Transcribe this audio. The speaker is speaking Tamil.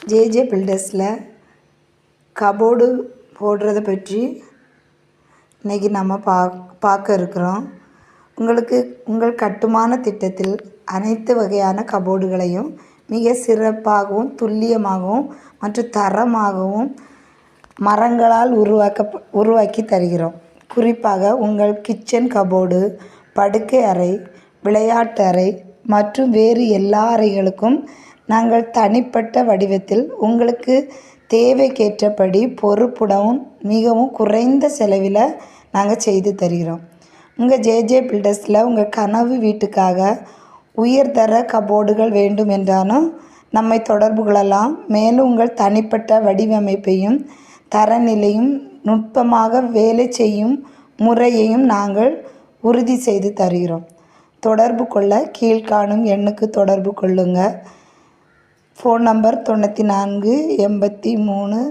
ஜேஜே பில்டர்ஸில் கபோர்டு போடுறத பற்றி இன்றைக்கி நம்ம பார்க்க இருக்கிறோம். உங்களுக்கு உங்கள் கட்டுமான திட்டத்தில் அனைத்து வகையான கபோர்டுகளையும் மிக சிறப்பாகவும் துல்லியமாகவும் மற்றும் தரமாகவும் மரங்களால் உருவாக்கி தருகிறோம். குறிப்பாக உங்கள் கிச்சன் கபோர்டு, படுக்கை அறை, விளையாட்டு அறை மற்றும் வேறு எல்லா அறைகளுக்கும் நாங்கள் தனிப்பட்ட வடிவத்தில் உங்களுக்கு தேவைக்கேற்றபடி பொறுப்புடன் மிகவும் குறைந்த செலவில் நாங்கள் செய்து தருகிறோம். உங்கள் ஜேஜே பில்டர்ஸில் உங்கள் கனவு வீட்டுக்காக உயர்தர கபோர்டுகள் வேண்டும் என்றாலும் நம்மை தொடர்பு கொள்ளலாம். மேலும் உங்கள் தனிப்பட்ட வடிவமைப்பையும் தரநிலையும் நுட்பமாக வேலை செய்யும் முறையையும் நாங்கள் உறுதி செய்து தருகிறோம். தொடர்பு கொள்ள கீழ்காணும் எண்ணுக்கு தொடர்பு கொள்ளுங்கள். Phone number 94 83